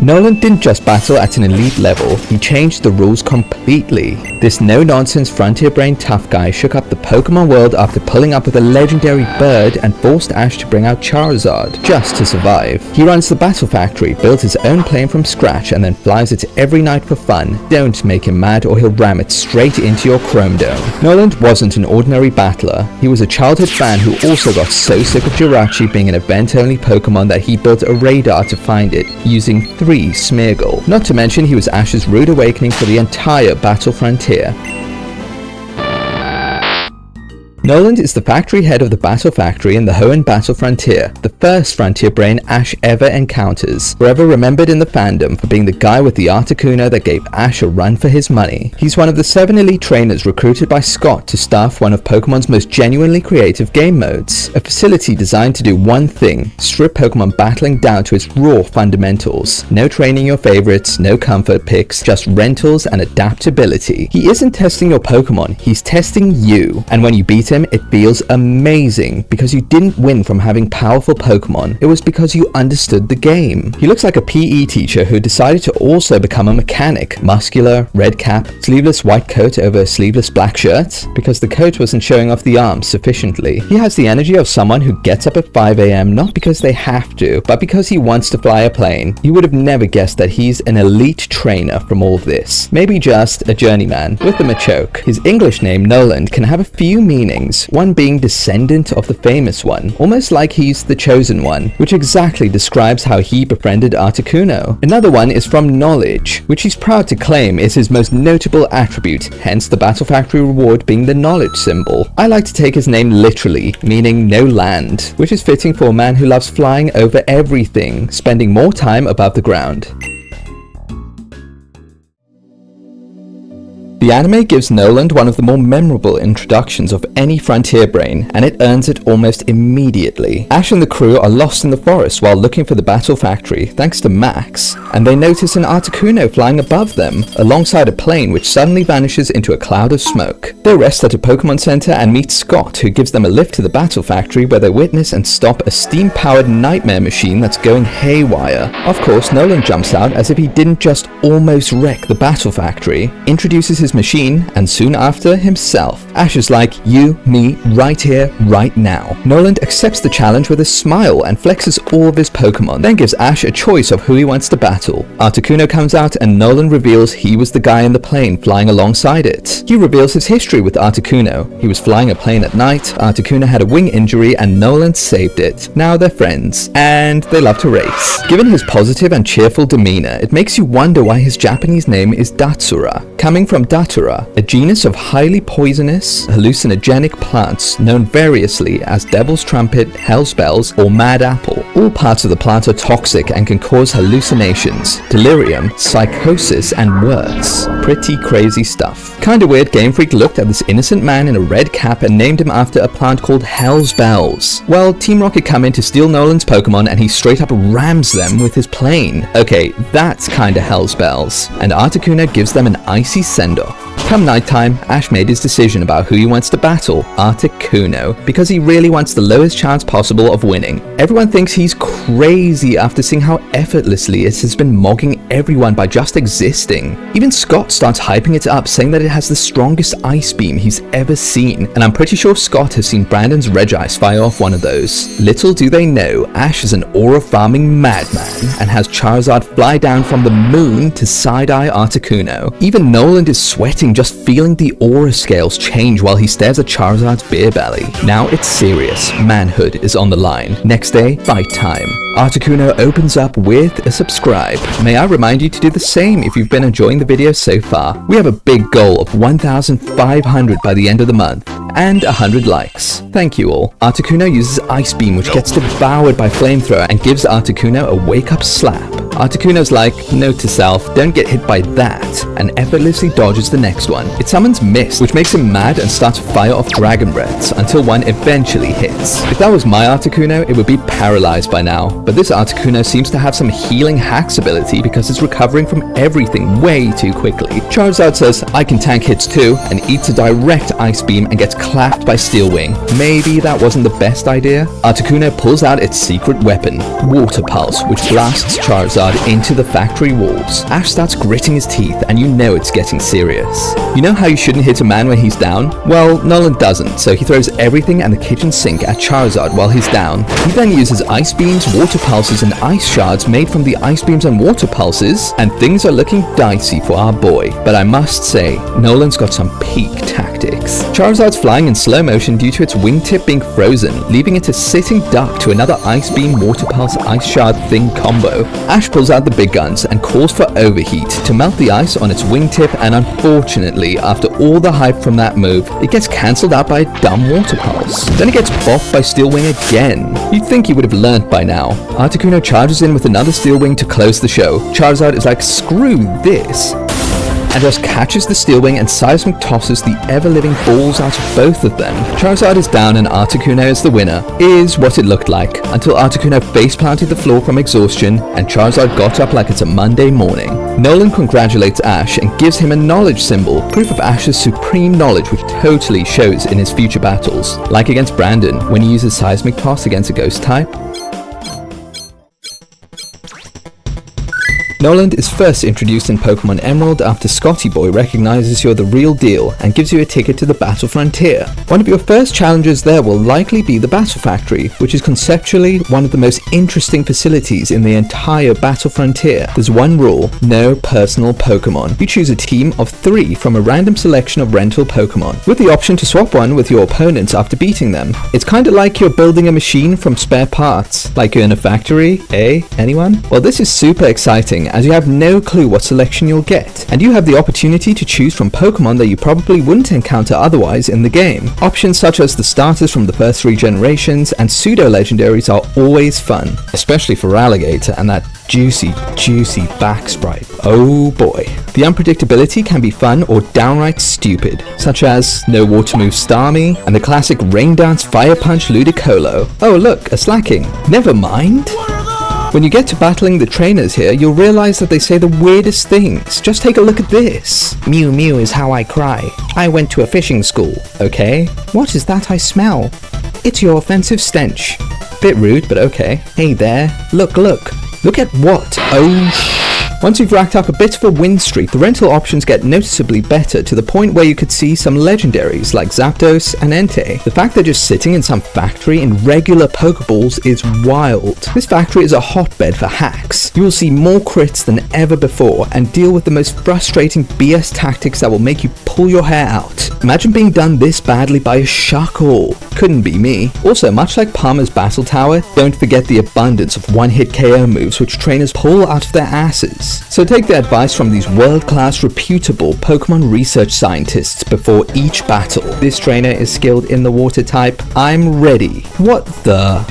Noland didn't just battle at an elite level, he changed the rules completely. This no-nonsense frontier brain tough guy shook up the Pokemon world after pulling up with a legendary bird and forced Ash to bring out Charizard, just to survive. He runs the Battle Factory, built his own plane from scratch and then flies it every night for fun. Don't make him mad or he'll ram it straight into your Chrome Dome. Noland wasn't an ordinary battler, he was a childhood fan who also got so sick of Jirachi being an event-only Pokemon that he built a radar to find it, using 3 Smeargle. Not to mention he was Ash's rude awakening for the entire battle frontier. Noland is the factory head of the Battle Factory in the Hoenn Battle Frontier, the first frontier brain Ash ever encounters, forever remembered in the fandom for being the guy with the Articuno that gave Ash a run for his money. He's one of the 7 elite trainers recruited by Scott to staff one of Pokemon's most genuinely creative game modes, a facility designed to do one thing: strip Pokemon battling down to its raw fundamentals. No training your favorites, no comfort picks, just rentals and adaptability. He isn't testing your Pokemon, he's testing you, and when you beat him, it feels amazing because you didn't win from having powerful Pokemon, it was because you understood the game. He looks like a PE teacher who decided to also become a mechanic. Muscular, red cap, sleeveless white coat over a sleeveless black shirt, because the coat wasn't showing off the arms sufficiently. He has the energy of someone who gets up at 5 AM not because they have to, but because he wants to fly a plane. You would have never guessed that he's an elite trainer from all this. Maybe just a journeyman with a Machoke. His English name, Noland, can have a few meanings, one being descendant of the famous one, almost like he's the chosen one, which exactly describes how he befriended Articuno. Another one is from knowledge, which he's proud to claim is his most notable attribute, hence the Battle Factory reward being the knowledge symbol. I like to take his name literally, meaning no land, which is fitting for a man who loves flying over everything, spending more time above the ground. The anime gives Noland one of the more memorable introductions of any frontier brain, and it earns it almost immediately. Ash and the crew are lost in the forest while looking for the Battle Factory, thanks to Max, and they notice an Articuno flying above them, alongside a plane which suddenly vanishes into a cloud of smoke. They rest at a Pokemon Center and meet Scott, who gives them a lift to the Battle Factory where they witness and stop a steam-powered nightmare machine that's going haywire. Of course, Noland jumps out as if he didn't just almost wreck the Battle Factory, introduces his machine, and soon after, himself. Ash is like, you, me, right here, right now. Noland accepts the challenge with a smile and flexes all of his Pokemon, then gives Ash a choice of who he wants to battle. Articuno comes out and Noland reveals he was the guy in the plane flying alongside it. He reveals his history with Articuno. He was flying a plane at night, Articuno had a wing injury, and Noland saved it. Now they're friends, and they love to race. Given his positive and cheerful demeanor, it makes you wonder why his Japanese name is Datsura, coming from Datura, a genus of highly poisonous, hallucinogenic plants known variously as Devil's Trumpet, Hell's Bells, or Mad Apple. All parts of the plant are toxic and can cause hallucinations, delirium, psychosis, and worse. Pretty crazy stuff. Kinda weird Game Freak looked at this innocent man in a red cap and named him after a plant called Hell's Bells. Well, Team Rocket come in to steal Noland's Pokemon and he straight up rams them with his plane. Okay, that's kinda Hell's Bells. And Articuno gives them an icy send-off. Come nighttime, Ash made his decision about who he wants to battle, Articuno, because he really wants the lowest chance possible of winning. Everyone thinks he's crazy after seeing how effortlessly it has been mogging everyone by just existing. Even Scott starts hyping it up, saying that it has the strongest ice beam he's ever seen, and I'm pretty sure Scott has seen Brandon's Regice fire off one of those. Little do they know, Ash is an aura farming madman, and has Charizard fly down from the moon to side-eye Articuno. Even Noland is sweating just feeling the aura scales change while he stares at Charizard's beer belly. Now it's serious, manhood is on the line. Next day, fight time. Articuno opens up with a subscribe. May I remind you to do the same if you've been enjoying the video so far. We have a big goal of 1,500 by the end of the month, and 100 likes. Thank you all. Articuno uses Ice Beam, which gets devoured by Flamethrower and gives Articuno a wake-up slap. Articuno's like, note to self, don't get hit by that, and effortlessly dodges the next one. It summons Mist, which makes him mad and starts to fire off Dragon Breaths until one eventually hits. If that was my Articuno, it would be paralyzed by now, but this Articuno seems to have some healing hacks ability because it's recovering from everything way too quickly. Charizard says, I can tank hits too, and eats a direct Ice Beam and gets clapped by Steel Wing. Maybe that wasn't the best idea? Articuno pulls out its secret weapon, Water Pulse, which blasts Charizard Charizard into the factory walls. Ash starts gritting his teeth, and you know it's getting serious. You know how you shouldn't hit a man when he's down? Well, Noland doesn't, so he throws everything and the kitchen sink at Charizard while he's down. He then uses ice beams, water pulses, and ice shards made from the ice beams and water pulses, and things are looking dicey for our boy. But I must say, Noland's got some peak tactics. Charizard's flying in slow motion due to its wingtip being frozen, leaving it a sitting duck to another ice beam, water pulse, ice shard thing combo. Ash pulls out the big guns and calls for overheat to melt the ice on its wingtip, and unfortunately, after all the hype from that move, it gets cancelled out by a dumb water pulse. Then it gets boffed by Steel Wing again. You'd think he would have learnt by now. Articuno charges in with another Steel Wing to close the show. Charizard is like, screw this, and just catches the Steel Wing and seismic tosses the ever-living balls out of both of them. Charizard is down and Articuno is the winner, is what it looked like, until Articuno face-planted the floor from exhaustion and Charizard got up like it's a Monday morning. Noland congratulates Ash and gives him a knowledge symbol, proof of Ash's supreme knowledge which totally shows in his future battles, like against Brandon when he uses seismic toss against a ghost type. Noland is first introduced in Pokemon Emerald after Scotty Boy recognizes you're the real deal and gives you a ticket to the Battle Frontier. One of your first challenges there will likely be the Battle Factory, which is conceptually one of the most interesting facilities in the entire Battle Frontier. There's one rule: no personal Pokemon. You choose a team of 3 from a random selection of rental Pokemon, with the option to swap one with your opponents after beating them. It's kinda like you're building a machine from spare parts, like you're in a factory, eh? Anyone? Well, this is super exciting, as you have no clue what selection you'll get, and you have the opportunity to choose from Pokemon that you probably wouldn't encounter otherwise in the game. Options such as the starters from the first 3 generations and pseudo-legendaries are always fun, especially for Alligator and that juicy back sprite. Oh boy. The unpredictability can be fun or downright stupid, such as no water move Starmie and the classic Rain Dance Fire Punch Ludicolo. Oh look, a Slacking. Never mind. When you get to battling the trainers here, you'll realize that they say the weirdest things. Just take a look at this. Mew Mew is how I cry. I went to a fishing school. Okay. What is that I smell? It's your offensive stench. Bit rude, but okay. Hey there. Look. Look at what? Oh Once you've racked up a bit of a win streak, the rental options get noticeably better, to the point where you could see some legendaries like Zapdos and Entei. The fact they're just sitting in some factory in regular Pokeballs is wild. This factory is a hotbed for hacks. You will see more crits than ever before and deal with the most frustrating BS tactics that will make you pull your hair out. Imagine being done this badly by a Shuckle. Couldn't be me. Also, much like Palmer's Battle Tower, don't forget the abundance of one-hit KO moves which trainers pull out of their asses. So take the advice from these world-class, reputable Pokemon research scientists before each battle. This trainer is skilled in the water type. I'm ready. What the?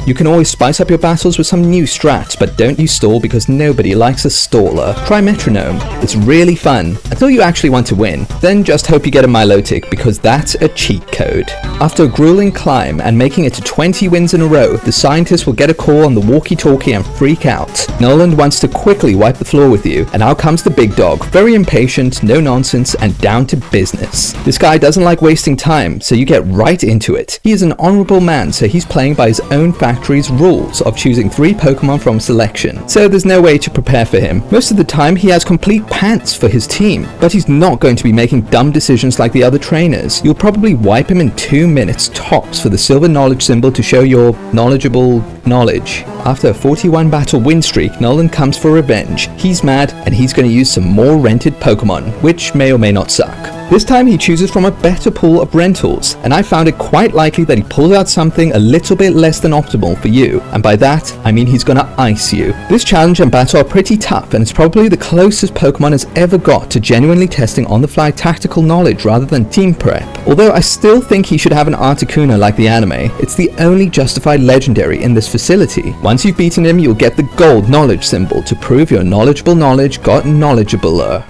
You can always spice up your battles with some new strats, but don't you stall because nobody likes a staller. Try Metronome. It's really fun, until you actually want to win. Then just hope you get a Milotic, because that's a cheat code. After a grueling climb and making it to 20 wins in a row, the scientist will get a call on the walkie-talkie and freak out. Noland wants to quickly wipe the floor with you, and out comes the big dog, very impatient, no nonsense, and down to business. This guy doesn't like wasting time, so you get right into it. He is an honorable man, so he's playing by his own factory's rules of choosing 3 Pokemon from selection, so there's no way to prepare for him. Most of the time he has complete pants for his team, but he's not going to be making dumb decisions like the other trainers. You'll probably wipe him in 2 minutes tops for the silver knowledge symbol to show your knowledgeable knowledge. After a 41 battle win streak, Noland comes for revenge. He's mad and he's going to use some more rented Pokemon, which may or may not suck. This time he chooses from a better pool of rentals, and I found it quite likely that he pulls out something a little bit less than optimal for you, and by that, I mean he's gonna ice you. This challenge and battle are pretty tough, and it's probably the closest Pokemon has ever got to genuinely testing on-the-fly tactical knowledge rather than team prep. Although I still think he should have an Articuno like the anime. It's the only justified legendary in this facility. Once you've beaten him, you'll get the gold knowledge symbol to prove your knowledgeable knowledge got knowledgeabler.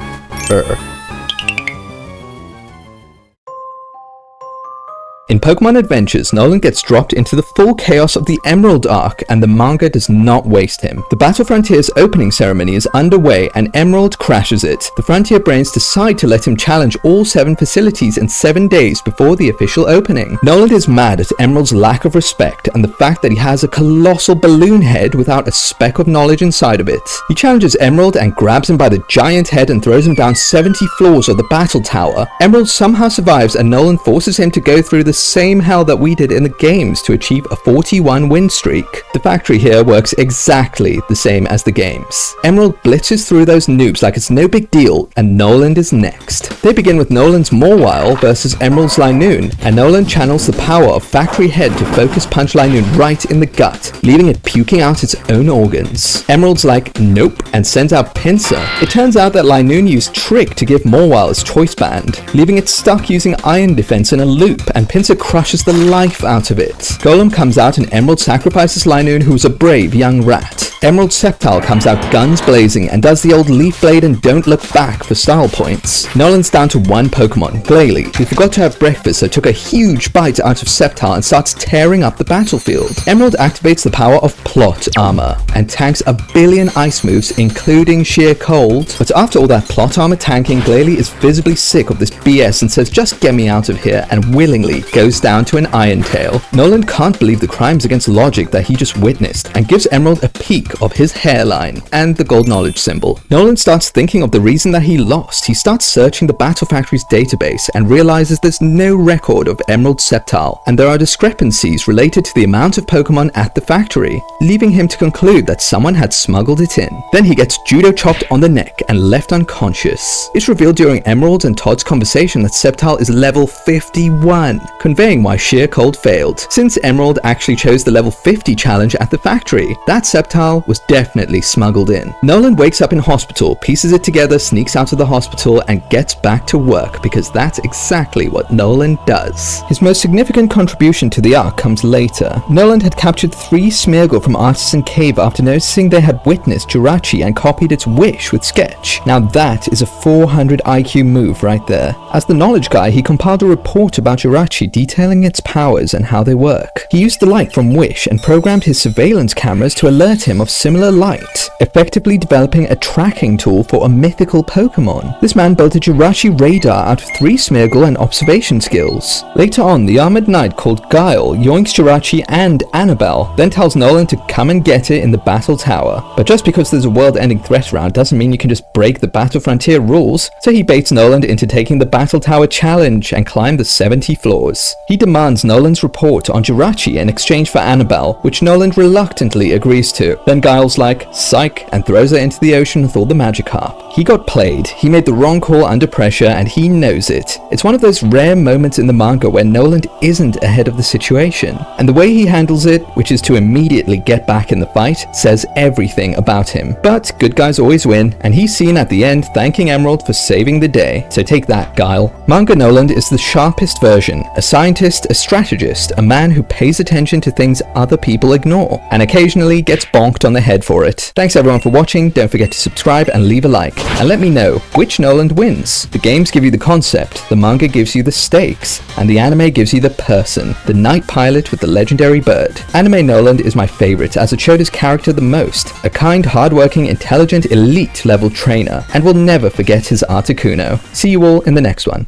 In Pokemon Adventures, Noland gets dropped into the full chaos of the Emerald arc, and the manga does not waste him. The Battle Frontier's opening ceremony is underway and Emerald crashes it. The Frontier Brains decide to let him challenge all 7 facilities in 7 days before the official opening. Noland is mad at Emerald's lack of respect and the fact that he has a colossal balloon head without a speck of knowledge inside of it. He challenges Emerald and grabs him by the giant head and throws him down 70 floors of the battle tower. Emerald somehow survives and Noland forces him to go through the same hell that we did in the games to achieve a 41 win streak. The factory here works exactly the same as the games. Emerald blitzes through those noobs like it's no big deal, and Noland is next. They begin with Noland's Mawile versus Emerald's Linoon, and Noland channels the power of Factory Head to focus punch Linoon right in the gut, leaving it puking out its own organs. Emerald's like, nope, and sends out Pinsir. It turns out that Linoon used Trick to give Mawile its choice band, leaving it stuck using Iron Defense in a loop, and Pinsir crushes the life out of it. Golem comes out and Emerald sacrifices Linoon, who's a brave young rat. Emerald Sceptile comes out guns blazing and does the old Leaf Blade and Don't Look Back for style points. Noland's down to one Pokemon, Glalie, who forgot to have breakfast so took a huge bite out of Sceptile and starts tearing up the battlefield. Emerald activates the power of Plot Armor and tanks a billion ice moves including Sheer Cold. But after all that Plot Armor tanking, Glalie is visibly sick of this BS and says just get me out of here, and willingly goes down to an Iron Tail. Noland can't believe the crimes against logic that he just witnessed and gives Emerald a peek of his hairline and the gold knowledge symbol. Noland starts thinking of the reason that he lost. He starts searching the Battle Factory's database and realizes there's no record of Emerald Sceptile, and there are discrepancies related to the amount of Pokemon at the factory, leaving him to conclude that someone had smuggled it in. Then he gets judo chopped on the neck and left unconscious. It's revealed during Emerald and Todd's conversation that Sceptile is level 51, conveying why Sheer Cold failed. Since Emerald actually chose the level 50 challenge at the factory, that Sceptile was definitely smuggled in. Noland wakes up in hospital, pieces it together, sneaks out of the hospital, and gets back to work because that's exactly what Noland does. His most significant contribution to the arc comes later. Noland had captured 3 Smeargle from Artisan Cave after noticing they had witnessed Jirachi and copied its wish with Sketch. Now that is a 400 IQ move right there. As the knowledge guy, he compiled a report about Jirachi detailing its powers and how they work. He used the light from Wish and programmed his surveillance cameras to alert him of similar light, effectively developing a tracking tool for a mythical Pokemon. This man built a Jirachi radar out of 3 Smeargle and observation skills. Later on, the armored knight called Guile yoinks Jirachi and Annabelle, then tells Noland to come and get it in the battle tower. But just because there's a world-ending threat around doesn't mean you can just break the Battle Frontier rules, so he baits Noland into taking the battle tower challenge and climb the 70 floors. He demands Noland's report on Jirachi in exchange for Annabelle, which Noland reluctantly agrees to. Then Guile's like, psych, and throws her into the ocean with all the Magikarp. He got played. He made the wrong call under pressure and he knows it. It's one of those rare moments in the manga where Noland isn't ahead of the situation. And the way he handles it, which is to immediately get back in the fight, says everything about him. But good guys always win, and he's seen at the end thanking Emerald for saving the day. So take that, Guile. Manga Noland is the sharpest version. A scientist, a strategist, a man who pays attention to things other people ignore, and occasionally gets bonked on the head for it. Thanks everyone for watching. Don't forget to subscribe and leave a like. And let me know which Noland wins. The games give you the concept, the manga gives you the stakes, and the anime gives you the person, the night pilot with the legendary bird. Anime Noland is my favorite as it showed his character the most, a kind, hardworking, intelligent, elite level trainer, and will never forget his Articuno. See you all in the next one.